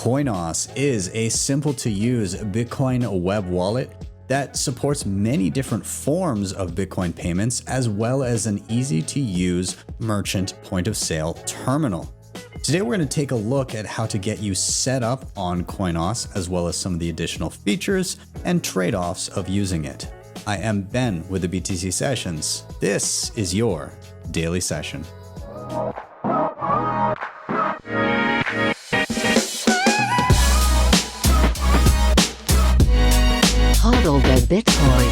CoinOS is a simple to use Bitcoin web wallet that supports many different forms of Bitcoin payments, as well as an easy to use merchant point of sale terminal. Today, we're going to take a look at how to get you set up on CoinOS, as well as some of the additional features and trade-offs of using it. I am Ben with the BTC Sessions. This is your daily session. Hodl the Bitcoin.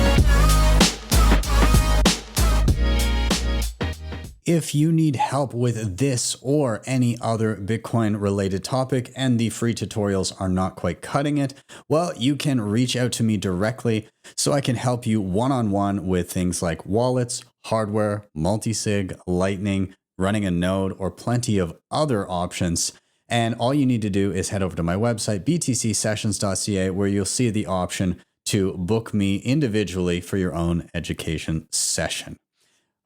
If you need help with this or any other Bitcoin related topic and the free tutorials are not quite cutting it, well, you can reach out to me directly so I can help you one-on-one with things like wallets, hardware, multisig, lightning, running a node, or plenty of other options. And all you need to do is head over to my website, btcsessions.ca, where you'll see the option to book me individually for your own education session.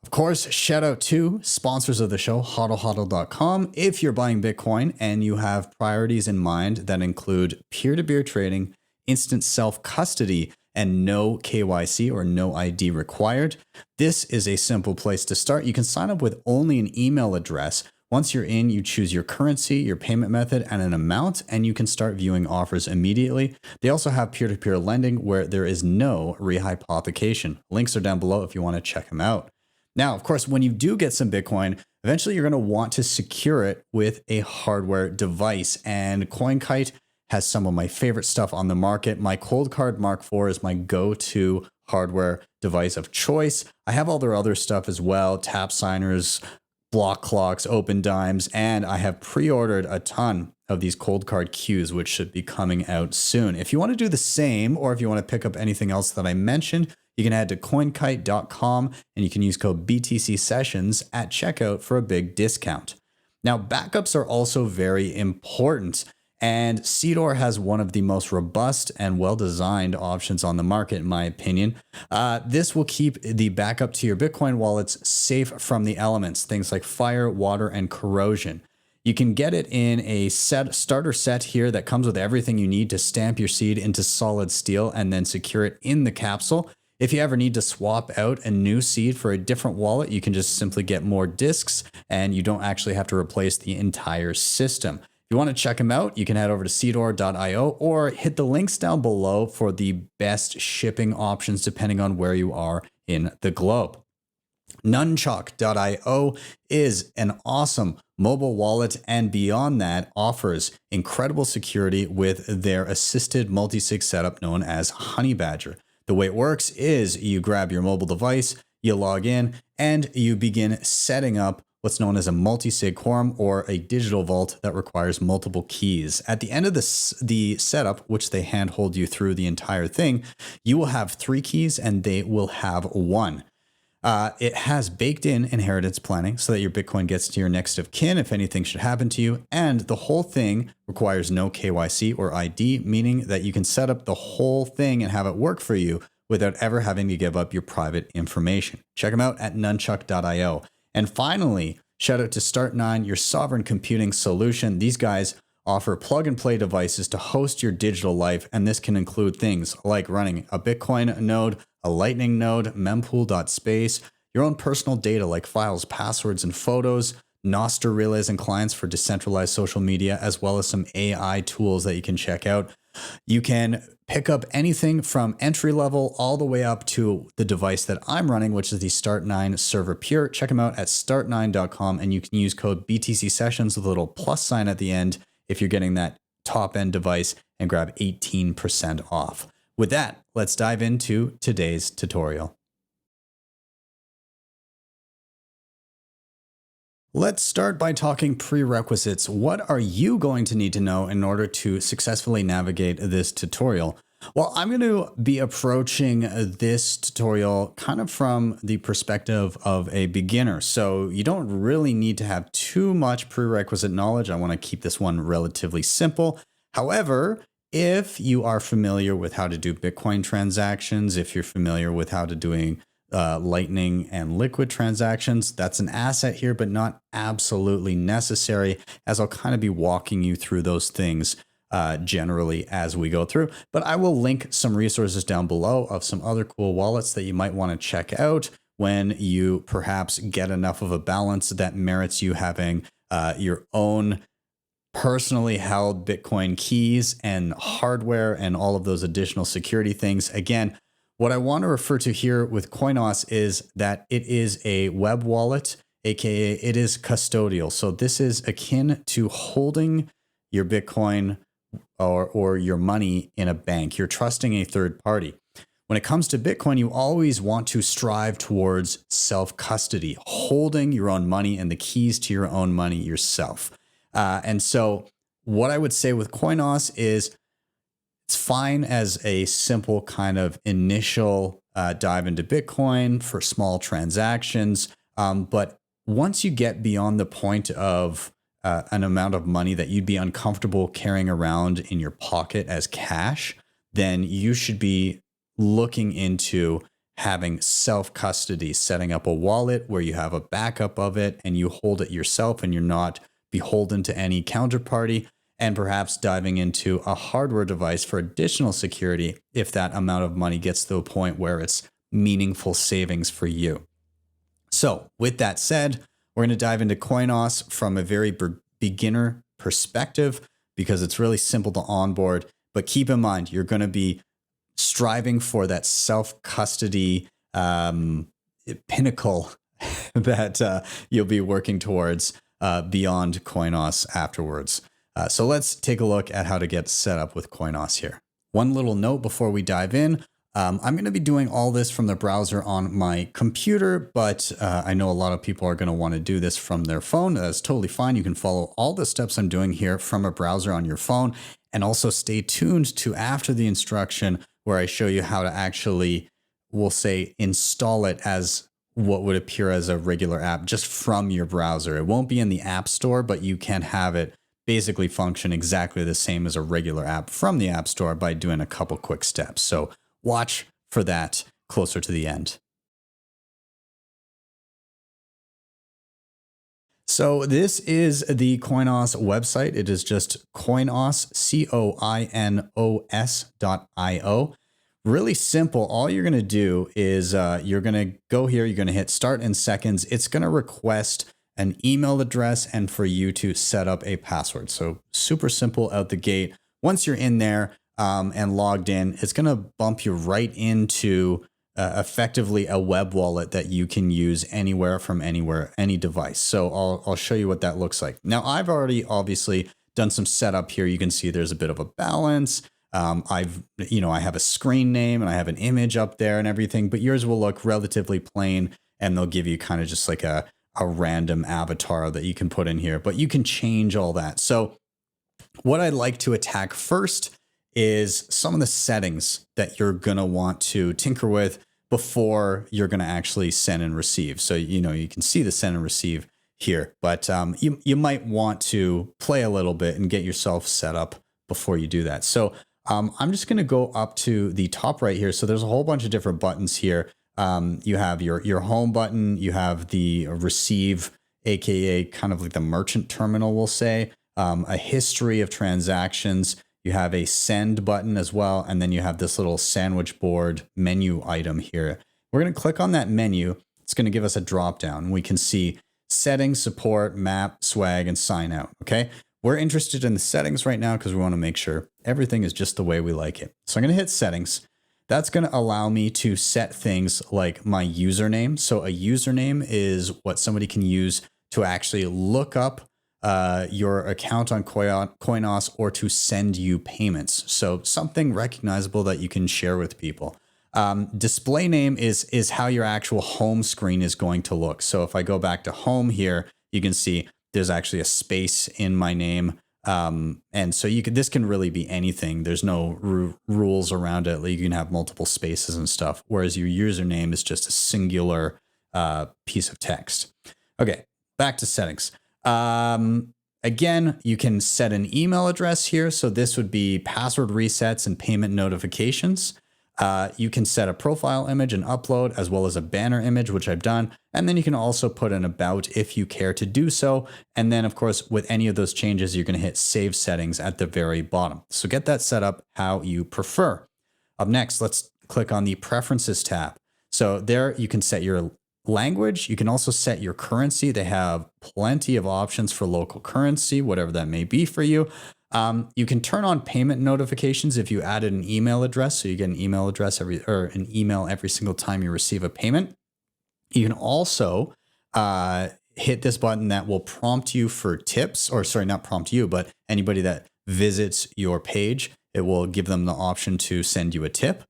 Of course, shout out to sponsors of the show, hodlhodl.com. If you're buying Bitcoin and you have priorities in mind that include peer-to-peer trading, instant self-custody, and no KYC or no ID required, this is a simple place to start. You can sign up with only an email address. Once you're in, you choose your currency, your payment method, and an amount, and you can start viewing offers immediately. They also have peer-to-peer lending where there is no rehypothecation. Links are down below if you want to check them out. Now, of course, when you do get some Bitcoin, eventually you're going to want to secure it with a hardware device. And CoinKite has some of my favorite stuff on the market. My Cold Card Mark IV is my go-to hardware device of choice. I have all their other stuff as well, tap signers, block clocks, open dimes, and I have pre-ordered a ton of these cold card queues, which should be coming out soon. If you want to do the same, or if you want to pick up anything else that I mentioned, you can head to coinkite.com and you can use code BTC Sessions at checkout for a big discount. Now, backups are also very important, and Seedor has one of the most robust and well-designed options on the market, in my opinion. This will keep the backup to your Bitcoin wallets safe from the elements, things like fire, water, and corrosion. You can get it in a starter set here that comes with everything you need to stamp your seed into solid steel and then secure it in the capsule. If you ever need to swap out a new seed for a different wallet, you can just simply get more disks and you don't actually have to replace the entire system. If you want to check them out, you can head over to seedor.io or hit the links down below for the best shipping options depending on where you are in the globe. Nunchuk.io is an awesome mobile wallet, and beyond that offers incredible security with their assisted multisig setup known as Honey Badger. The way it works is you grab your mobile device, you log in, and you begin setting up what's known as a multisig quorum or a digital vault that requires multiple keys. At the end of the setup, which they handhold you through the entire thing, you will have 3 keys and they will have 1. It has baked in inheritance planning so that your Bitcoin gets to your next of kin if anything should happen to you. And the whole thing requires no KYC or ID, meaning that you can set up the whole thing and have it work for you without ever having to give up your private information. Check them out at nunchuk.io. And finally, shout out to Start9, your sovereign computing solution. These guys offer plug and play devices to host your digital life. And this can include things like running a Bitcoin node, a Lightning node, mempool.space, your own personal data like files, passwords, and photos, Nostr relays and clients for decentralized social media, as well as some AI tools that you can check out. You can pick up anything from entry level all the way up to the device that I'm running, which is the Start9 Server Pure. Check them out at start9.com, and you can use code BTC Sessions with a little plus sign at the end if you're getting that top end device and grab 18% off. With that, let's dive into today's tutorial. Let's start by talking prerequisites. What are you going to need to know in order to successfully navigate this tutorial? Well, I'm going to be approaching this tutorial kind of from the perspective of a beginner. So you don't really need to have too much prerequisite knowledge. I want to keep this one relatively simple. However, if you are familiar with how to do Bitcoin transactions, if you're familiar with how to doing Lightning and Liquid transactions, that's an asset here, but not absolutely necessary, as I'll kind of be walking you through those things generally as we go through. But I will link some resources down below of some other cool wallets that you might want to check out when you perhaps get enough of a balance that merits you having your own personally held Bitcoin keys and hardware and all of those additional security things. Again, what I want to refer to here with CoinOS is that it is a web wallet, aka it is custodial. So this is akin to holding your Bitcoin or your money in a bank. You're trusting a third party. When it comes to Bitcoin, you always want to strive towards self-custody, holding your own money and the keys to your own money yourself. And so what I would say with CoinOS is it's fine as a simple kind of initial dive into Bitcoin for small transactions. But once you get beyond the point of an amount of money that you'd be uncomfortable carrying around in your pocket as cash, then you should be looking into having self-custody, setting up a wallet where you have a backup of it and you hold it yourself and you're not beholden to any counterparty, and perhaps diving into a hardware device for additional security if that amount of money gets to a point where it's meaningful savings for you. So with that said, we're going to dive into CoinOS from a very beginner perspective because it's really simple to onboard. But keep in mind, you're going to be striving for that self-custody pinnacle that you'll be working towards beyond CoinOS afterwards. So let's take a look at how to get set up with CoinOS here. One little note before we dive in. I'm going to be doing all this from the browser on my computer, but I know a lot of people are going to want to do this from their phone. That's totally fine. You can follow all the steps I'm doing here from a browser on your phone, and also stay tuned to after the instruction where I show you how to actually, we'll say, install it as what would appear as a regular app just from your browser. It won't be in the App Store, but you can have it basically function exactly the same as a regular app from the App Store by doing a couple quick steps. So watch for that closer to the end. So this is the CoinOS website. It is just CoinOS, CoinOS.io. Really simple. All you're going to do is you're going to go here. You're going to hit start in seconds. It's going to request an email address and for you to set up a password. So super simple out the gate. Once you're in there and logged in, it's going to bump you right into effectively a web wallet that you can use anywhere from anywhere, any device. So I'll show you what that looks like. Now, I've already obviously done some setup here. You can see there's a bit of a balance. I have a screen name and I have an image up there and everything, but yours will look relatively plain and they'll give you kind of just like a random avatar that you can put in here, but you can change all that. So what I'd like to attack first is some of the settings that you're going to want to tinker with before you're going to actually send and receive. So, you can see the send and receive here, but you might want to play a little bit and get yourself set up before you do that. So I'm just going to go up to the top right here. So there's a whole bunch of different buttons here. You have your home button, you have the receive, aka kind of like the merchant terminal, we'll say, a history of transactions. You have a send button as well. And then you have this little sandwich board menu item here. We're going to click on that menu. It's going to give us a drop down. We can see settings, support, map, swag, and sign out. Okay. We're interested in the settings right now because we want to make sure everything is just the way we like it. So I'm going to hit settings. That's going to allow me to set things like my username. So a username is what somebody can use to actually look up your account on CoinOS or to send you payments. So something recognizable that you can share with people. Display name is how your actual home screen is going to look. So if I go back to home here, you can see there's actually a space in my name. And so this can really be anything. There's no rules around it. You can have multiple spaces and stuff, whereas your username is just a singular piece of text. Okay, back to settings. Again, you can set an email address here. So this would be password resets and payment notifications. You can set a profile image and upload, as well as a banner image, which I've done. And then you can also put an about if you care to do so. And then, of course, with any of those changes, you're going to hit Save Settings at the very bottom. So get that set up how you prefer. Up next, let's click on the Preferences tab. So there you can set your language. You can also set your currency. They have plenty of options for local currency, whatever that may be for you. You can turn on payment notifications if you added an email address. So you get an email address an email every single time you receive a payment. You can also hit this button that will prompt you for tips, or sorry, not prompt you, but anybody that visits your page, it will give them the option to send you a tip.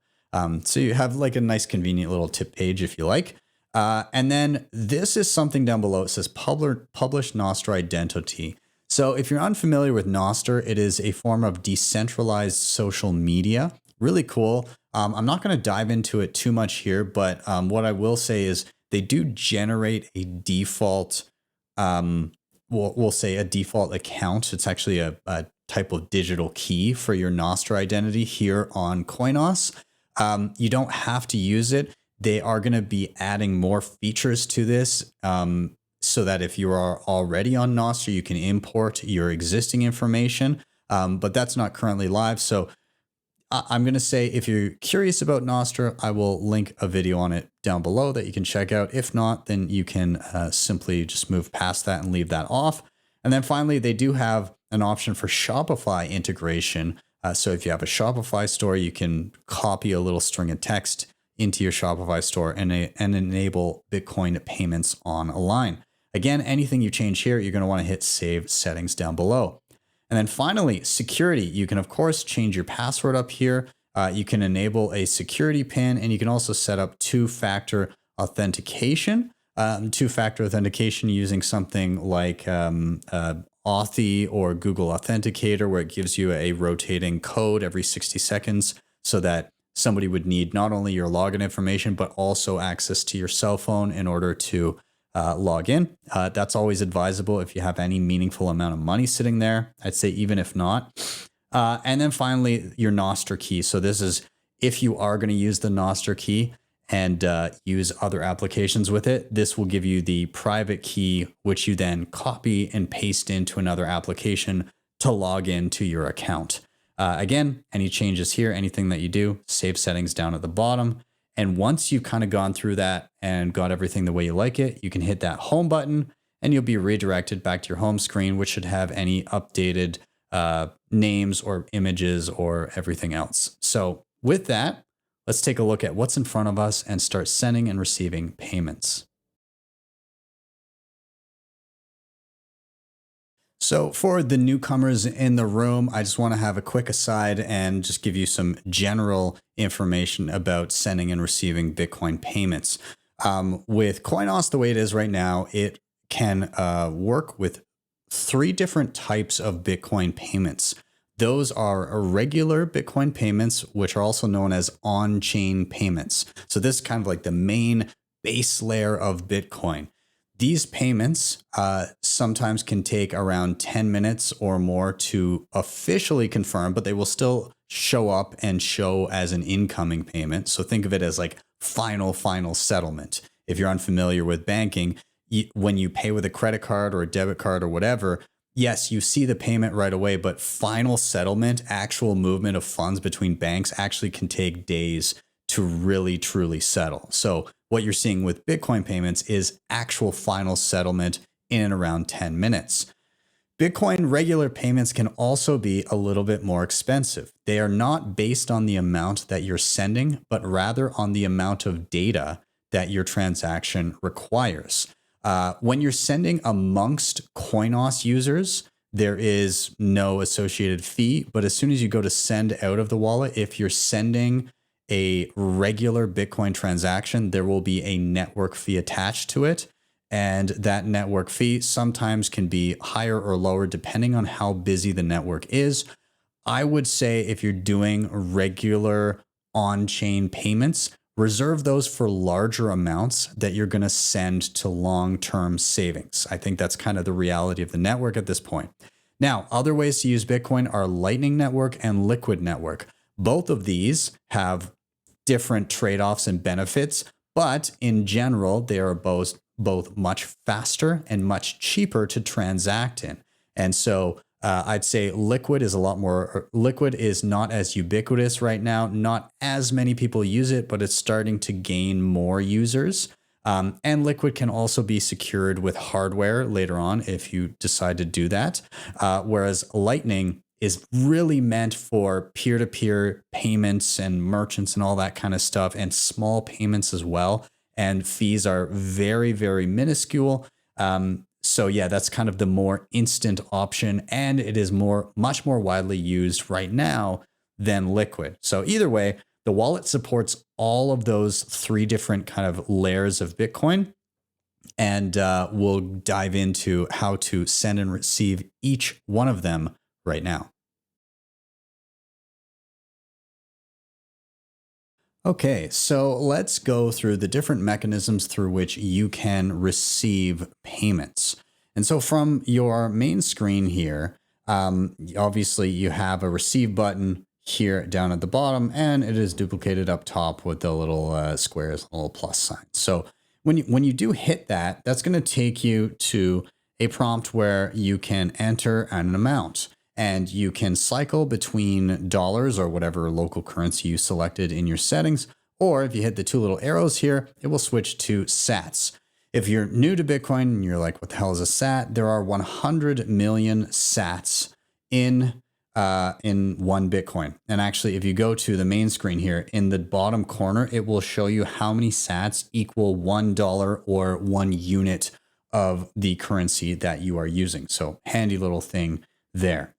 So you have like a nice convenient little tip page if you like. And then this is something down below. It says publish Nostr identity. So if you're unfamiliar with Nostr, it is a form of decentralized social media. Really cool. I'm not going to dive into it too much here, but what I will say is they do generate a default, we'll say a default account. It's actually a type of digital key for your Nostr identity here on CoinOS. You don't have to use it. They are going to be adding more features to this so that if you are already on Nostr, you can import your existing information, but that's not currently live. So I'm going to say if you're curious about Nostr, I will link a video on it down below that you can check out. If not, then you can simply just move past that and leave that off. And then finally, they do have an option for Shopify integration. So if you have a Shopify store, you can copy a little string of text into your Shopify store and enable Bitcoin payments online. Again, anything you change here, you're going to want to hit Save Settings down below. And then finally, security. You can, of course, change your password up here. You can enable a security PIN, and you can also set up two-factor authentication. Two-factor authentication using something like Authy or Google Authenticator, where it gives you a rotating code every 60 seconds so that somebody would need not only your login information, but also access to your cell phone in order to log in. That's always advisable if you have any meaningful amount of money sitting there. I'd say even if not. And then finally, your Nostr key. So this is if you are going to use the Nostr key and use other applications with it, this will give you the private key, which you then copy and paste into another application to log into your account. Again, any changes here, anything that you do, save settings down at the bottom. And once you've kind of gone through that and got everything the way you like it, you can hit that home button and you'll be redirected back to your home screen, which should have any updated names or images or everything else. So with that, let's take a look at what's in front of us and start sending and receiving payments. So for the newcomers in the room, I just want to have a quick aside and just give you some general information about sending and receiving Bitcoin payments. With CoinOS, the way it is right now, it can work with 3 different types of Bitcoin payments. Those are regular Bitcoin payments, which are also known as on-chain payments. So this is kind of like the main base layer of Bitcoin. These payments sometimes can take around 10 minutes or more to officially confirm, but they will still show up and show as an incoming payment. So think of it as like final settlement. If you're unfamiliar with banking, when you pay with a credit card or a debit card or whatever, yes, you see the payment right away, but final settlement, actual movement of funds between banks actually can take days to really truly settle. So what you're seeing with Bitcoin payments is actual final settlement in and around 10 minutes. Bitcoin regular payments can also be a little bit more expensive. They are not based on the amount that you're sending, but rather on the amount of data that your transaction requires. When you're sending amongst CoinOS users, there is no associated fee, but as soon as you go to send out of the wallet, if you're sending a regular Bitcoin transaction, there will be a network fee attached to it. And that network fee sometimes can be higher or lower depending on how busy the network is. I would say if you're doing regular on-chain payments, reserve those for larger amounts that you're going to send to long-term savings. I think that's kind of the reality of the network at this point. Now, other ways to use Bitcoin are Lightning Network and Liquid Network. Both of these have different trade-offs and benefits, but in general, they are both much faster and much cheaper to transact in. And so I'd say Liquid is Liquid is not as ubiquitous right now. Not as many people use it, but it's starting to gain more users. And Liquid can also be secured with hardware later on if you decide to do that. Whereas Lightning is really meant for peer-to-peer payments and merchants and all that kind of stuff, and small payments as well. And fees are very, very minuscule. So yeah, that's kind of the more instant option, and it is much more widely used right now than Liquid. So either way, the wallet supports all of those three different kind of layers of Bitcoin, and we'll dive into how to send and receive each one of them right now. Okay, so let's go through the different mechanisms through which you can receive payments. And so from your main screen here, obviously you have a receive button here down at the bottom, and it is duplicated up top with the little squares, a little plus sign. So when you do hit that, that's going to take you to a prompt where you can enter an amount. And you can cycle between dollars or whatever local currency you selected in your settings. Or if you hit the two little arrows here, it will switch to sats. If you're new to Bitcoin and you're like, what the hell is a sat? There are 100 million sats in one Bitcoin. And actually, if you go to the main screen here, in the bottom corner, it will show you how many sats equal $1 or 1 unit of the currency that you are using. So handy little thing there.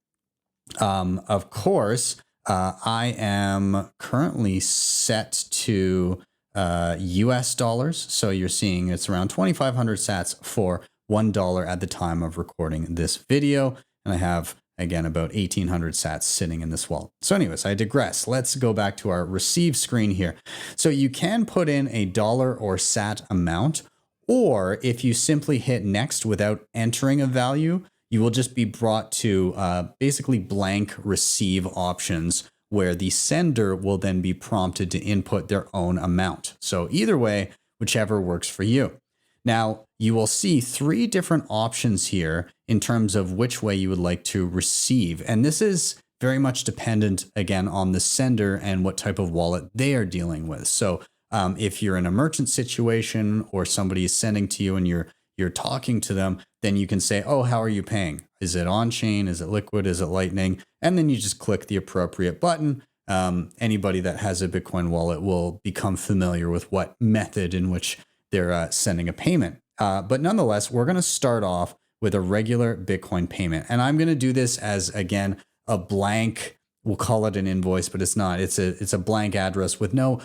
Of course, I am currently set to US dollars. So you're seeing it's around 2,500 sats for $1 at the time of recording this video. And I have, again, about 1,800 sats sitting in this wallet. So anyways, I digress. Let's go back to our receive screen here. So you can put in a dollar or sat amount, or if you simply hit next without entering a value, you will just be brought to basically blank receive options where the sender will then be prompted to input their own amount. So either way, whichever works for you. Now, you will see three different options here in terms of which way you would like to receive. And this is very much dependent, again, on the sender and what type of wallet they are dealing with. So if you're in a merchant situation or somebody is sending to you and you're talking to them, then you can say, oh, how are you paying? Is it on-chain? Is it Liquid? Is it Lightning? And then you just click the appropriate button. Anybody that has a Bitcoin wallet will become familiar with what method in which they're sending a payment. But nonetheless, we're going to start off with a regular Bitcoin payment. And I'm going to do this as, again, a blank, we'll call it an invoice, but it's not. It's a blank address with no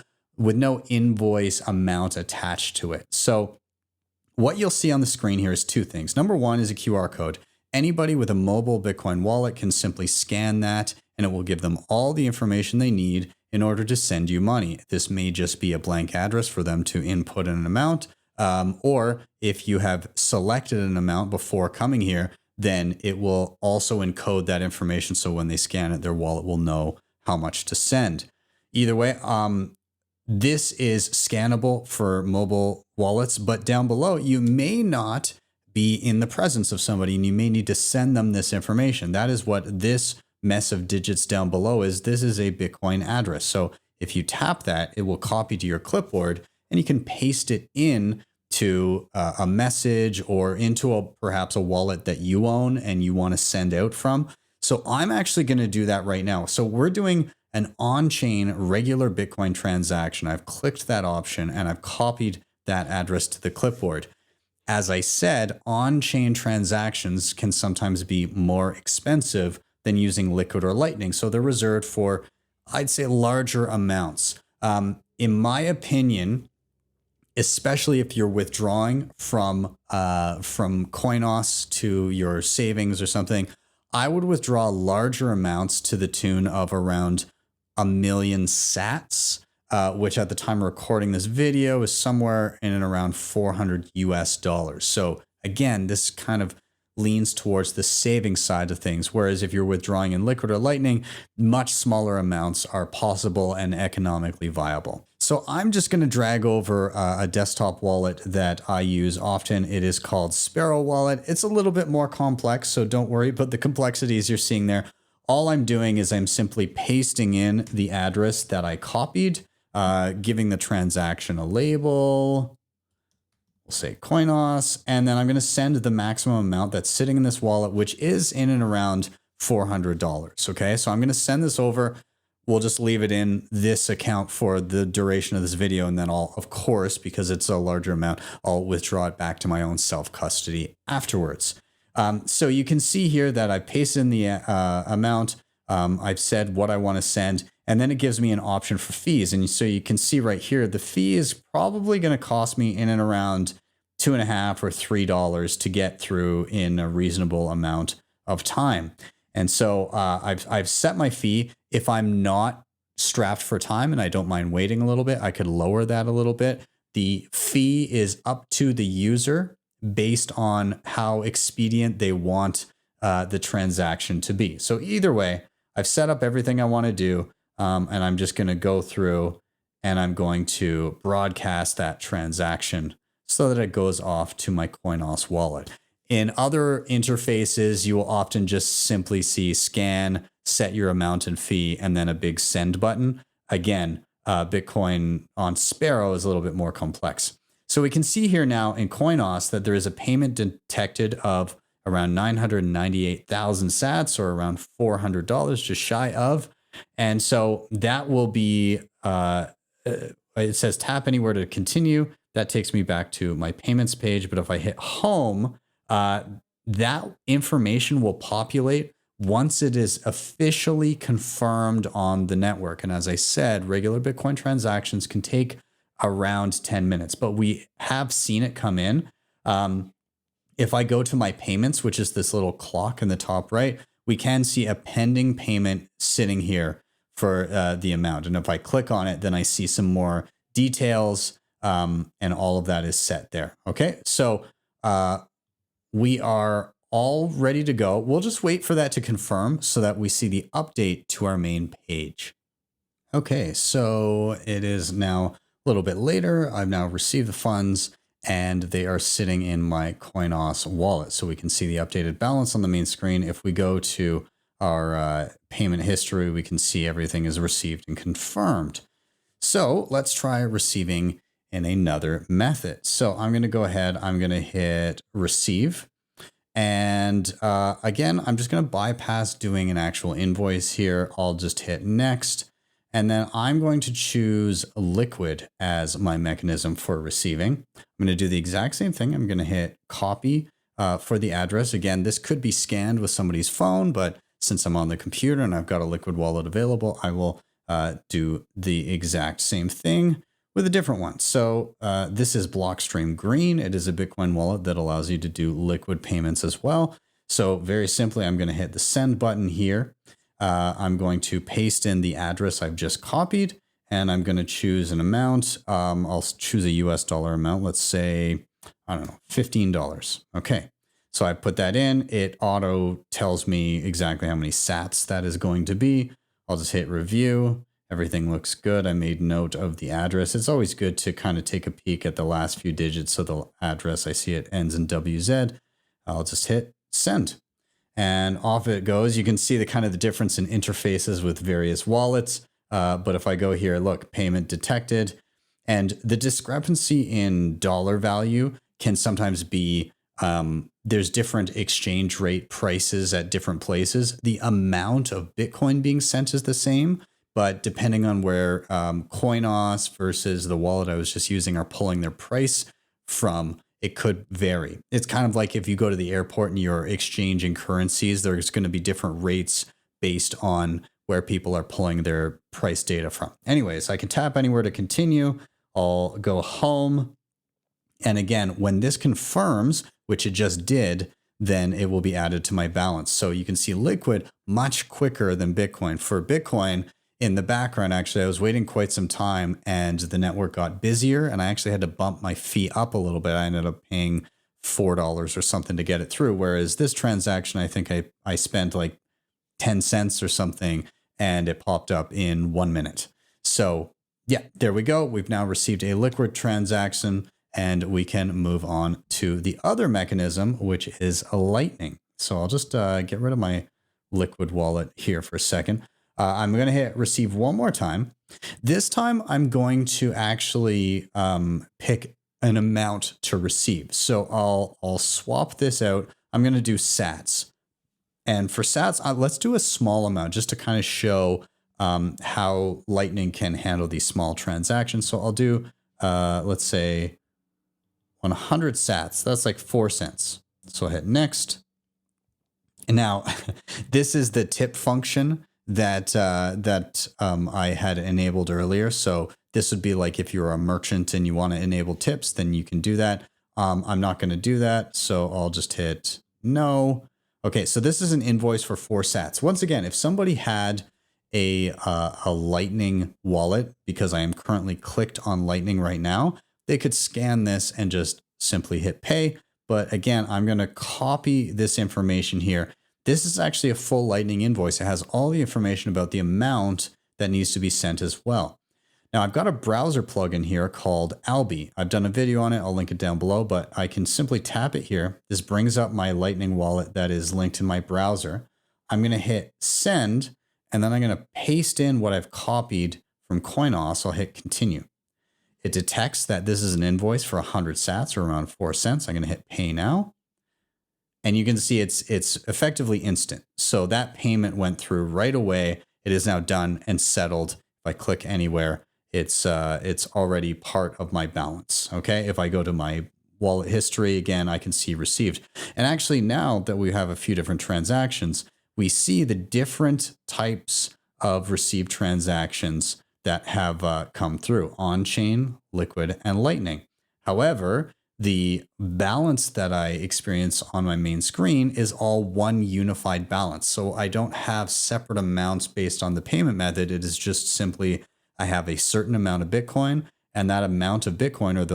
invoice amount attached to it. So what you'll see on the screen here is two things. Number one is a QR code. Anybody with a mobile Bitcoin wallet can simply scan that, and it will give them all the information they need in order to send you money. This may just be a blank address for them to input an amount, or if you have selected an amount before coming here, then it will also encode that information. So when they scan it, their wallet will know how much to send. Either way, this is scannable for mobile wallets, but down below, you may not be in the presence of somebody and you may need to send them this information. That is what this mess of digits down below is. This is a Bitcoin address. So if you tap that, it will copy to your clipboard and you can paste it in to a message or into perhaps a wallet that you own and you want to send out from. So I'm actually going to do that right now. So we're doing an on-chain regular Bitcoin transaction. I've clicked that option and I've copied that address to the clipboard. As I said, on-chain transactions can sometimes be more expensive than using Liquid or Lightning. So they're reserved for, I'd say, larger amounts. In my opinion, especially if you're withdrawing from CoinOS to your savings or something, I would withdraw larger amounts to the tune of around 1 million sats, which at the time of recording this video is somewhere in and around $400 US. So again, this kind of leans towards the saving side of things. Whereas if you're withdrawing in Liquid or Lightning, much smaller amounts are possible and economically viable. So I'm just going to drag over a desktop wallet that I use often. It is called Sparrow Wallet. It's a little bit more complex, so don't worry, but the complexities you're seeing there, all I'm doing is I'm simply pasting in the address that I copied, giving the transaction a label. We'll say CoinOS, and then I'm going to send the maximum amount that's sitting in this wallet, which is in and around $400. Okay, so I'm going to send this over. We'll just leave it in this account for the duration of this video. And then I'll, of course, because it's a larger amount, I'll withdraw it back to my own self-custody afterwards. So you can see here that I pasted in the amount. I've said what I want to send, and then it gives me an option for fees. And so you can see right here, the fee is probably going to cost me in and around $2.50 or $3 to get through in a reasonable amount of time. And so I've set my fee. If I'm not strapped for time and I don't mind waiting a little bit, I could lower that a little bit. The fee is up to the user based on how expedient they want the transaction to be. So either way, I've set up everything I want to do, and I'm just going to go through and I'm going to broadcast that transaction so that it goes off to my CoinOS wallet. In other interfaces, you will often just simply see scan, set your amount and fee, and then a big send button. Again, Bitcoin on Sparrow is a little bit more complex. So we can see here now in CoinOS that there is a payment detected of around 998,000 sats, or around $400, just shy of. And so that will be, it says tap anywhere to continue. That takes me back to my payments page. But if I hit home, that information will populate once it is officially confirmed on the network. And as I said, regular Bitcoin transactions can take around 10 minutes, but we have seen it come in. If I go to my payments, which is this little clock in the top right, we can see a pending payment sitting here for the amount. And if I click on it, then I see some more details, and all of that is set there. Okay, so we are all ready to go. We'll just wait for that to confirm so that we see the update to our main page. Okay, so it is now a little bit later. I've now received the funds and they are sitting in my CoinOS wallet. So we can see the updated balance on the main screen. If we go to our payment history, we can see everything is received and confirmed. So let's try receiving in another method. So I'm going to go ahead, I'm going to hit receive. And again, I'm just going to bypass doing an actual invoice here. I'll just hit next. And then I'm going to choose Liquid as my mechanism for receiving. I'm going to do the exact same thing. I'm going to hit copy for the address. Again, this could be scanned with somebody's phone, but since I'm on the computer and I've got a Liquid wallet available, I will do the exact same thing with a different one. So this is Blockstream Green. It is a Bitcoin wallet that allows you to do liquid payments as well. So very simply, I'm going to hit the send button here. I'm going to paste in the address I've just copied, and I'm going to choose an amount. I'll choose a US dollar amount. Let's say, I don't know, $15. Okay. So I put that in. It auto tells me exactly how many sats that is going to be. I'll just hit review. Everything looks good. I made note of the address. It's always good to kind of take a peek at the last few digits of the address. I see it ends in WZ. I'll just hit send. And off it goes. You can see the kind of the difference in interfaces with various wallets. But if I go here, look, payment detected. And the discrepancy in dollar value can sometimes be, there's different exchange rate prices at different places. The amount of Bitcoin being sent is the same, but depending on where CoinOS versus the wallet I was just using are pulling their price from, it could vary. It's kind of like if you go to the airport and you're exchanging currencies, there's going to be different rates based on where people are pulling their price data from. Anyways, I can tap anywhere to continue. I'll go home. And again, when this confirms, which it just did, then it will be added to my balance. So you can see Liquid much quicker than Bitcoin. For Bitcoin, in the background, actually, I was waiting quite some time and the network got busier and I actually had to bump my fee up a little bit. I ended up paying $4 or something to get it through. Whereas this transaction, I think I spent like 10 cents or something and it popped up in 1 minute. So Yeah, there we go. We've now received a liquid transaction, and we can move on to the other mechanism, which is a Lightning. So I'll just get rid of my liquid wallet here for a second. I'm going to hit receive one more time. This time I'm going to actually pick an amount to receive. So I'll swap this out. I'm going to do sats. And for sats, let's do a small amount just to kind of show how Lightning can handle these small transactions. So I'll do, let's say 100 sats. That's like 4 cents. So I'll hit next. And now this is the tip function that I had enabled earlier. So this would be like if you're a merchant and you want to enable tips, then you can do that. I'm not going to do that. So I'll just hit no. Okay, so this is an invoice for 4 sats. Once again, if somebody had a Lightning wallet, because I am currently clicked on Lightning right now, they could scan this and just simply hit pay. But again, I'm going to copy this information here. This is actually a full Lightning invoice. It has all the information about the amount that needs to be sent as well. Now I've got a browser plugin here called Albi. I've done a video on it. I'll link it down below, but I can simply tap it here. This brings up my Lightning wallet that is linked in my browser. I'm going to hit send, and then I'm going to paste in what I've copied from CoinOS. I'll hit continue. It detects that this is an invoice for 100 sats, or around 4 cents. I'm going to hit pay now. And you can see it's effectively instant. So that payment went through right away. It is now done and settled. If I click anywhere, it's already part of my balance. Okay. If I go to my wallet history again, I can see received. And actually now that we have a few different transactions, we see the different types of received transactions that have come through: on-chain, liquid, and Lightning. However, the balance that I experience on my main screen is all one unified balance. So I don't have separate amounts based on the payment method. It is just simply, I have a certain amount of Bitcoin, and that amount of Bitcoin, or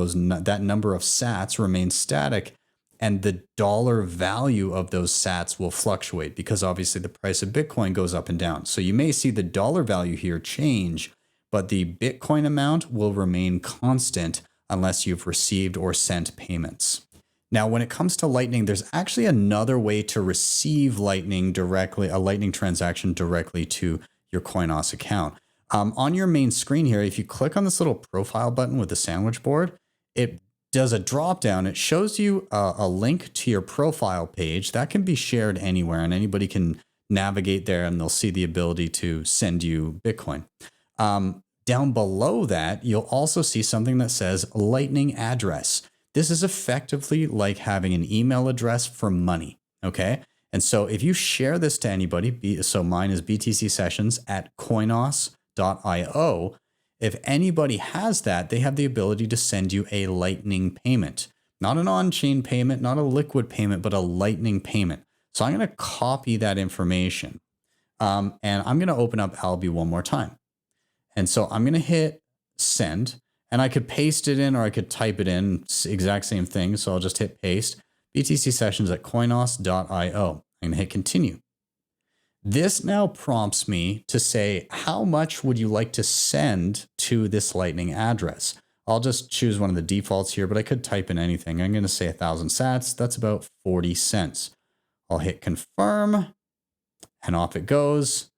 that number of sats, remains static. And the dollar value of those sats will fluctuate because obviously the price of Bitcoin goes up and down. So you may see the dollar value here change, but the Bitcoin amount will remain constant unless you've received or sent payments. Now, when it comes to Lightning, there's actually another way to receive Lightning directly, a Lightning transaction directly to your CoinOS account. On your main screen here, if you click on this little profile button with the sandwich board, it does a drop down. It shows you a link to your profile page that can be shared anywhere, and anybody can navigate there and they'll see the ability to send you Bitcoin. Down below that, you'll also see something that says Lightning address. This is effectively like having an email address for money, okay? And so if you share this to anybody, so mine is btcsessions@coinos.io, if anybody has that, they have the ability to send you a Lightning payment. Not an on-chain payment, not a liquid payment, but a Lightning payment. So I'm going to copy that information. And I'm going to open up Albi one more time. And so I'm going to hit send, and I could paste it in or I could type it in, exact same thing. So I'll just hit paste, btcsessions@coinos.io. I'm going to hit continue. This now prompts me to say, how much would you like to send to this Lightning address? I'll just choose one of the defaults here, but I could type in anything. I'm going to say 1,000 sats. That's about 40 cents. I'll hit confirm, and off it goes.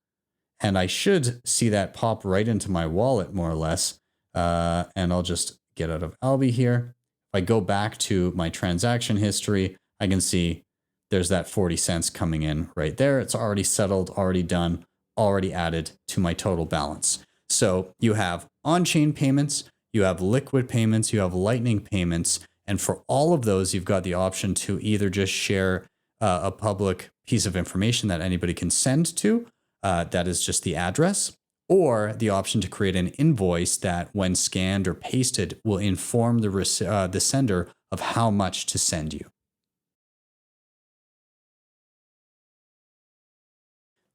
And I should see that pop right into my wallet, more or less. And I'll just get out of Albi here. If I go back to my transaction history, I can see there's that 40 cents coming in right there. It's already settled, already done, already added to my total balance. So you have on-chain payments, you have liquid payments, you have Lightning payments. And for all of those, you've got the option to either just share a public piece of information that anybody can send to, that is just the address, or the option to create an invoice that when scanned or pasted will inform the sender of how much to send you.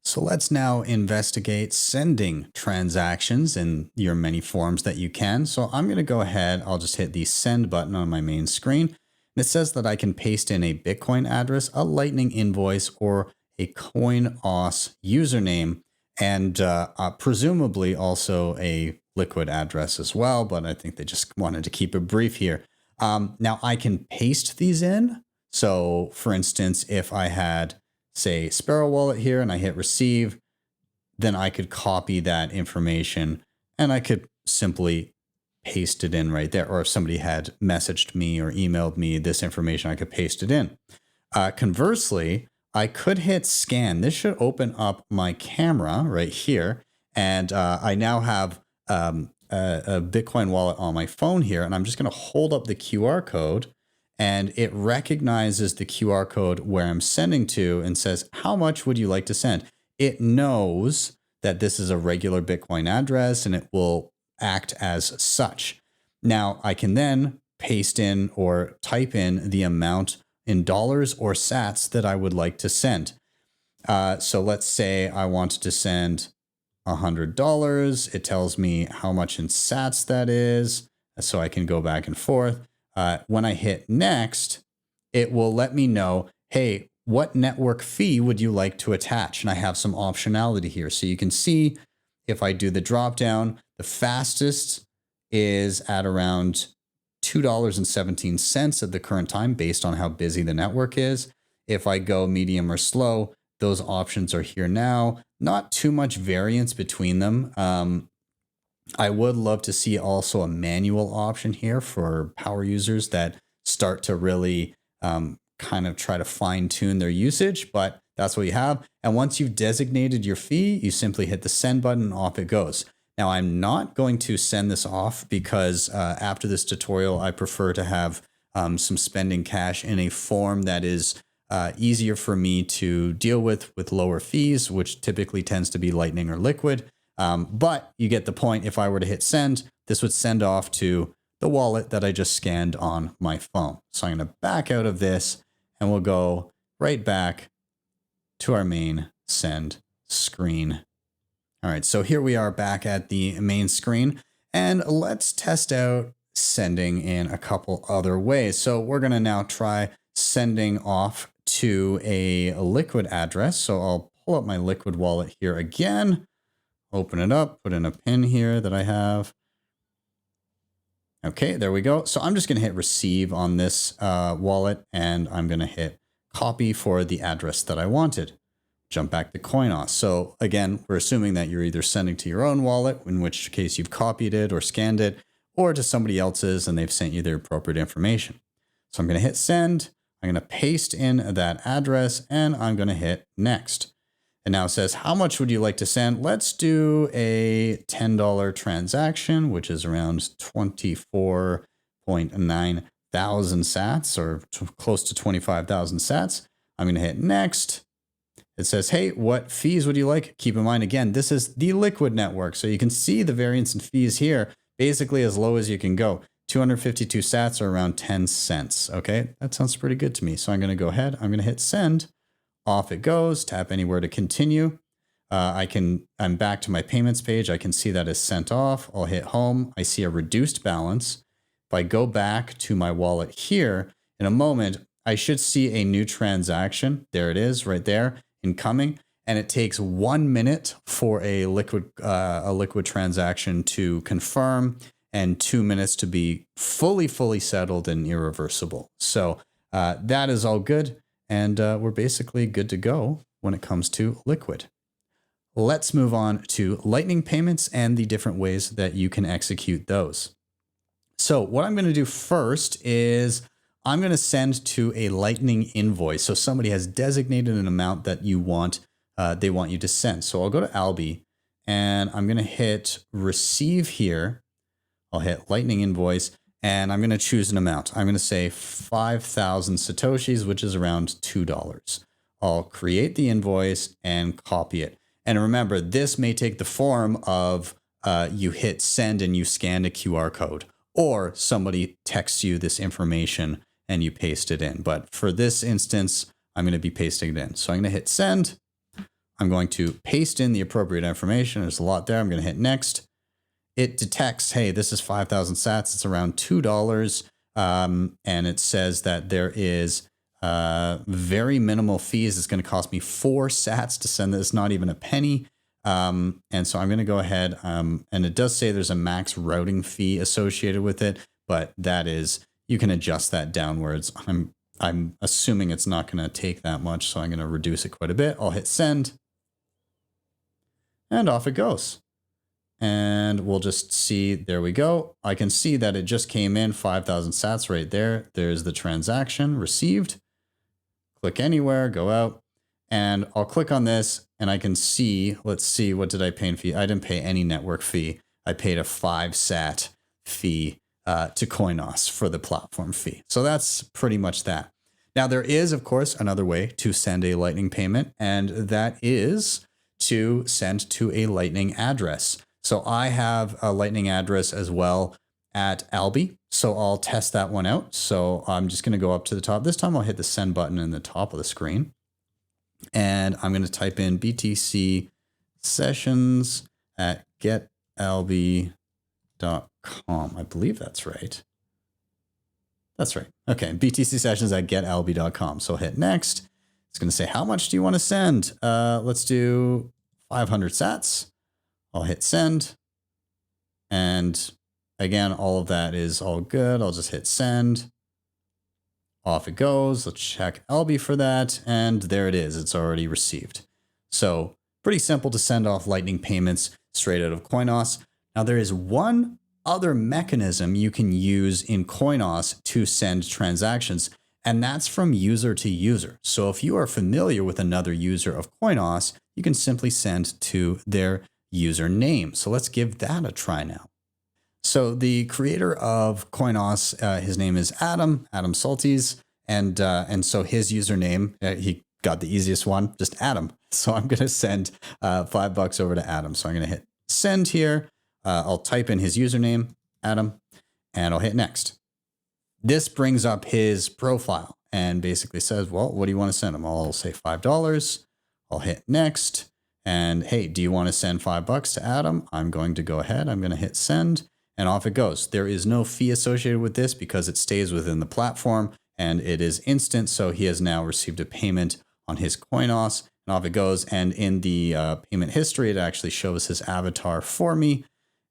So let's now investigate sending transactions in your many forms that you can. So I'm going to go ahead, I'll just hit the send button on my main screen. And it says that I can paste in a Bitcoin address, a Lightning invoice, or a CoinOS username, and presumably also a liquid address as well, but I think they just wanted to keep it brief here. Now I can paste these in. So for instance, if I had, say, Sparrow Wallet here and I hit receive, then I could copy that information and I could simply paste it in right there. Or if somebody had messaged me or emailed me this information, I could paste it in. Conversely, I could hit scan. This should open up my camera right here. And I now have a Bitcoin wallet on my phone here. And I'm just going to hold up the QR code. And it recognizes the QR code where I'm sending to and says, how much would you like to send? It knows that this is a regular Bitcoin address and it will act as such. Now I can then paste in or type in the amount in dollars or sats that I would like to send. So let's say I wanted to send $100. It tells me how much in sats that is. So I can go back and forth. When I hit next, it will let me know, hey, what network fee would you like to attach? And I have some optionality here. So you can see if I do the drop down, the fastest is at around $2.17 at the current time based on how busy the network is. If I go medium or slow, those options are here now. Not too much variance between them. I would love to see also a manual option here for power users that start to really kind of try to fine tune their usage, but that's what you have. And once you've designated your fee, you simply hit the send button and off it goes. Now I'm not going to send this off because after this tutorial, I prefer to have some spending cash in a form that is easier for me to deal with lower fees, which typically tends to be Lightning or Liquid. But you get the point. If I were to hit send, this would send off to the wallet that I just scanned on my phone. So I'm going to back out of this and we'll go right back to our main send screen. All right, so here we are back at the main screen and let's test out sending in a couple other ways. So we're going to now try sending off to a Liquid address. So I'll pull up my Liquid wallet here again. Open it up, put in a pin here that I have. Okay, there we go. So I'm just going to hit receive on this wallet and I'm going to hit copy for the address that I wanted. Jump back to CoinOS. So again, we're assuming that you're either sending to your own wallet, in which case you've copied it or scanned it, or to somebody else's and they've sent you the appropriate information. So I'm going to hit send. I'm going to paste in that address and I'm going to hit next. And now it says, how much would you like to send? Let's do a $10 transaction, which is around 24.9 thousand sats or close to 25,000 sats. I'm going to hit next. It says, hey, what fees would you like? Keep in mind, again, this is the Liquid network. So you can see the variance in fees here, basically as low as you can go. 252 sats are around 10 cents. Okay, that sounds pretty good to me. So I'm going to go ahead. I'm going to hit send. Off it goes. Tap anywhere to continue. I'm back to my payments page. I can see that is sent off. I'll hit home. I see a reduced balance. If I go back to my wallet here in a moment, I should see a new transaction. There it is right there, incoming. And it takes 1 minute for a liquid transaction to confirm and 2 minutes to be fully settled and irreversible. So that is all good. And we're basically good to go when it comes to Liquid. Let's move on to Lightning payments and the different ways that you can execute those. So what I'm going to do first is I'm going to send to a Lightning invoice. So somebody has designated an amount that you want, they want you to send. So I'll go to Albi and I'm going to hit receive here. I'll hit Lightning invoice. And I'm going to choose an amount. I'm going to say 5,000 Satoshis, which is around $2. I'll create the invoice and copy it. And remember, this may take the form of you hit send and you scan a QR code, or somebody texts you this information and you paste it in. But for this instance, I'm going to be pasting it in. So I'm going to hit send. I'm going to paste in the appropriate information. There's a lot there. I'm going to hit next. It detects, hey, this is 5,000 sats. It's around $2. And it says that there is very minimal fees. It's going to cost me 4 sats to send this, not even a penny. And so I'm going to go ahead, and it does say there's a max routing fee associated with it, but that is, you can adjust that downwards. I'm assuming it's not going to take that much, so I'm going to reduce it quite a bit. I'll hit send, and off it goes. And we'll just see, there we go. I can see that it just came in 5,000 sats right there. There's the transaction received. Click anywhere, go out, and I'll click on this and I can see, let's see, what did I pay in fee? I didn't pay any network fee. I paid a 5 sat fee to CoinOS for the platform fee. So that's pretty much that. Now there is, of course, another way to send a Lightning payment, and that is to send to a Lightning address. So I have a Lightning address as well at Alby. So I'll test that one out. So I'm just going to go up to the top. This time I'll hit the send button in the top of the screen. And I'm going to type in BTC sessions at getalby.com. I believe that's right. That's right. Okay. BTC sessions at getalby.com. So hit next. It's going to say, how much do you want to send? Let's do 500 sats. I'll hit send. And again, all of that is all good. I'll just hit send. Off it goes. Let's check Alby for that. And there it is. It's already received. So pretty simple to send off Lightning payments straight out of CoinOS. Now there is one other mechanism you can use in CoinOS to send transactions, and that's from user to user. So if you are familiar with another user of CoinOS, you can simply send to their username. So let's give that a try now. So the creator of CoinOS, his name is Adam Salties, and so his username, he got the easiest one, just Adam. So I'm going to send $5 over to Adam. So I'm going to hit send here. I'll type in his username, Adam, and I'll hit next. This brings up his profile and basically says, well, what do you want to send him? I'll say $5. I'll hit next. And hey, do you want to send $5 to Adam? I'm going to go ahead. I'm going to hit send. And off it goes. There is no fee associated with this because it stays within the platform and it is instant. So he has now received a payment on his CoinOS, and off it goes. And in the payment history, it actually shows his avatar for me.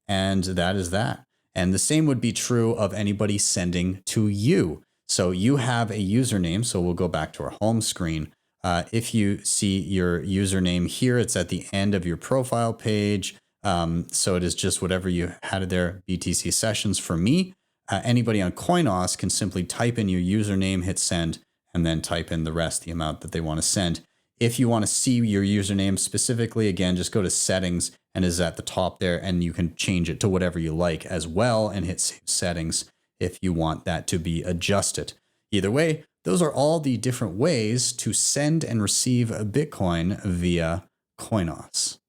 And that is that. And the same would be true of anybody sending to you. So you have a username. So we'll go back to our home screen. If you see your username here, it's at the end of your profile page. So it is just whatever you had there, BTC sessions for me. Anybody on CoinOS can simply type in your username, hit send, and then type in the rest, the amount that they want to send. If you want to see your username specifically, again, just go to settings and is at the top there, and you can change it to whatever you like as well and hit save settings if you want that to be adjusted. Either way, those are all the different ways to send and receive a Bitcoin via CoinOS.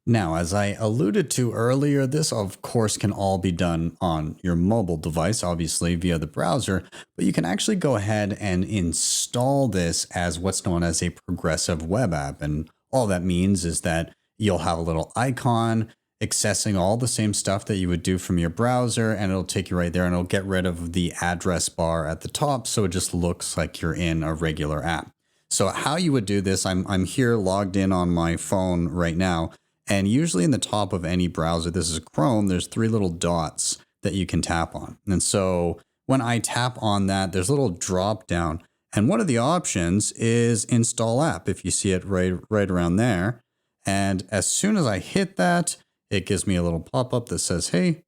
Now, as I alluded to earlier, this of course can all be done on your mobile device, obviously via the browser, but you can actually go ahead and install this as what's known as a progressive web app. And all that means is that you'll have a little icon accessing all the same stuff that you would do from your browser, and it'll take you right there and it'll get rid of the address bar at the top. So it just looks like you're in a regular app. So how you would do this, I'm here logged in on my phone right now. And usually in the top of any browser, this is Chrome, there's 3 little dots that you can tap on. And so when I tap on that, there's a little drop down. And one of the options is install app, if you see it right around there. And as soon as I hit that, it gives me a little pop-up that says, hey,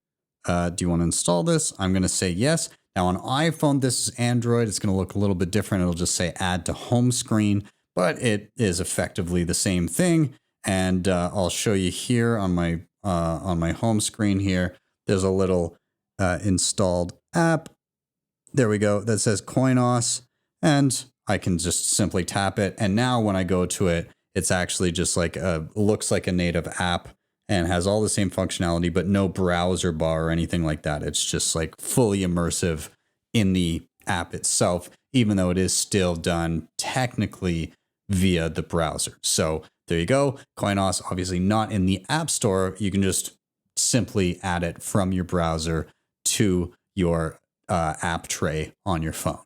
do you want to install this? I'm going to say yes. Now on iPhone, this is Android. It's going to look a little bit different. It'll just say add to home screen, but it is effectively the same thing. And I'll show you here on my home screen here. There's a little installed app. There we go. That says CoinOS, and I can just simply tap it. And now when I go to it, it's actually just like looks like a native app and has all the same functionality, but no browser bar or anything like that. It's just like fully immersive in the app itself, even though it is still done technically via the browser. So there you go. CoinOS, obviously not in the App Store. You can just simply add it from your browser to your app tray on your phone.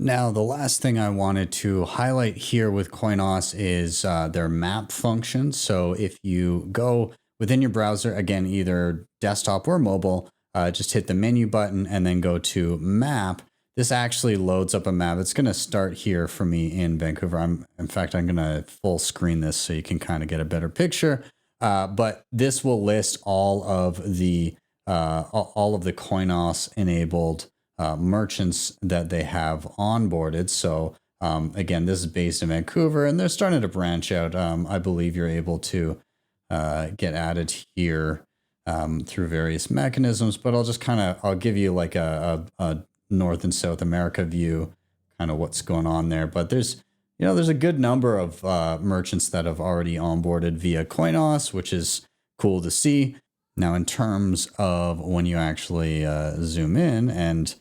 Now, the last thing I wanted to highlight here with CoinOS is their map function. So if you go within your browser, again, either desktop or mobile, just hit the menu button and then go to map. This actually loads up a map. It's going to start here for me in Vancouver. In fact, I'm going to full screen this so you can kind of get a better picture. But this will list all of the CoinOS enabled merchants that they have onboarded. So again, this is based in Vancouver, and they're starting to branch out. I believe you're able to get added here through various mechanisms, but I'll give you like a North and South America view, kind of what's going on there. But there's a good number of merchants that have already onboarded via CoinOS, which is cool to see. Now, in terms of when you actually zoom in and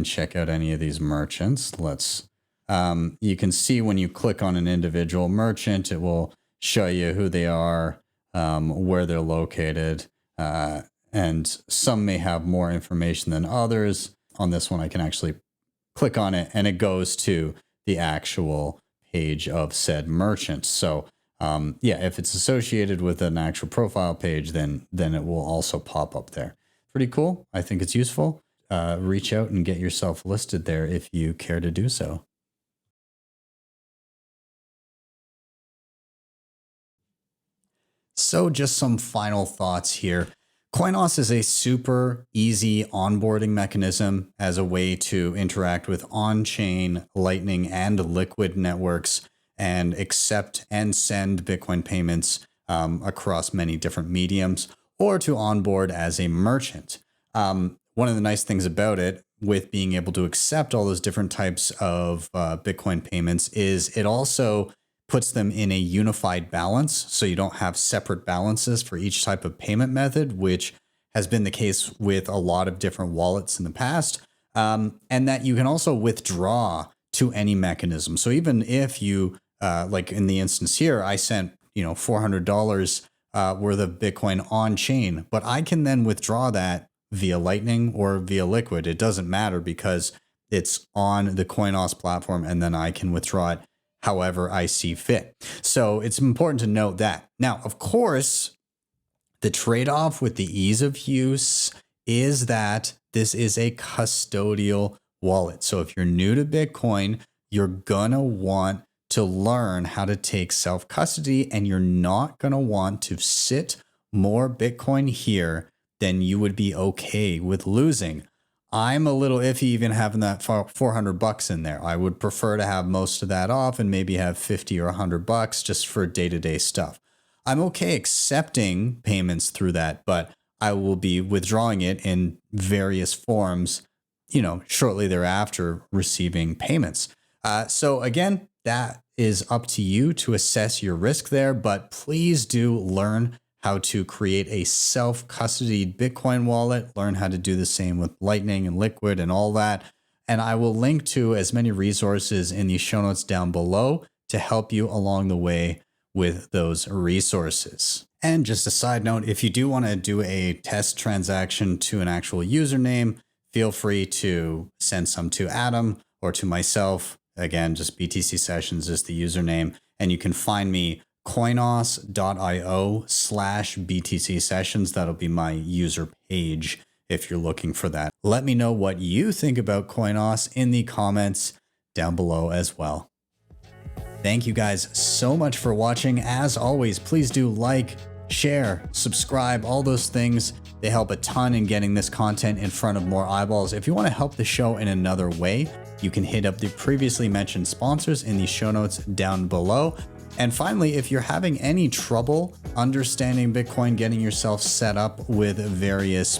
check out any of these merchants, you can see when you click on an individual merchant, it will show you who they are, where they're located, and some may have more information than others. On this one, I can actually click on it and it goes to the actual page of said merchant. So if it's associated with an actual profile page, then it will also pop up there. Pretty cool. I think it's useful. Reach out and get yourself listed there if you care to do so. So just some final thoughts here. CoinOS is a super easy onboarding mechanism as a way to interact with on-chain, Lightning, and Liquid networks and accept and send Bitcoin payments across many different mediums, or to onboard as a merchant. One of the nice things about it, with being able to accept all those different types of Bitcoin payments, is it also puts them in a unified balance. So you don't have separate balances for each type of payment method, which has been the case with a lot of different wallets in the past. And that you can also withdraw to any mechanism. So even if you, like in the instance here, I sent, $400 worth of Bitcoin on chain, but I can then withdraw that via Lightning or via Liquid. It doesn't matter because it's on the CoinOS platform, and then I can withdraw it however I see fit. So it's important to note that. Now, of course, the trade-off with the ease of use is that this is a custodial wallet. So if you're new to Bitcoin, you're gonna want to learn how to take self-custody, and you're not gonna want to sit more Bitcoin here than you would be okay with losing. I'm a little iffy even having that $400 in there. I would prefer to have most of that off and maybe have 50 or $100 just for day-to-day stuff. I'm okay accepting payments through that, but I will be withdrawing it in various forms, shortly thereafter receiving payments. So again, that is up to you to assess your risk there, but please do learn how to create a self-custodied Bitcoin wallet, learn how to do the same with Lightning and Liquid and all that. And I will link to as many resources in the show notes down below to help you along the way with those resources. And just a side note, if you do want to do a test transaction to an actual username, feel free to send some to Adam or to myself. Again, just BTC Sessions is the username, and you can find me coinos.io/BTC Sessions. That'll be my user page if you're looking for that. Let me know what you think about CoinOS in the comments down below as well. Thank you guys so much for watching. As always, please do like, share, subscribe, all those things. They help a ton in getting this content in front of more eyeballs. If you want to help the show in another way, you can hit up the previously mentioned sponsors in the show notes down below. And finally, if you're having any trouble understanding Bitcoin, getting yourself set up with various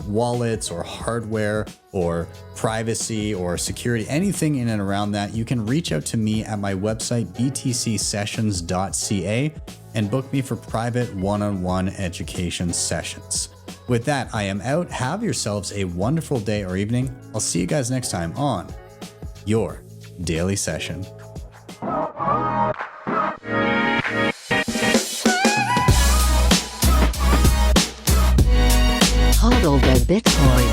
wallets or hardware or privacy or security, anything in and around that, you can reach out to me at my website, btcsessions.ca, and book me for private one-on-one education sessions. With that, I am out. Have yourselves a wonderful day or evening. I'll see you guys next time on your daily session. Hodl the Bitcoin.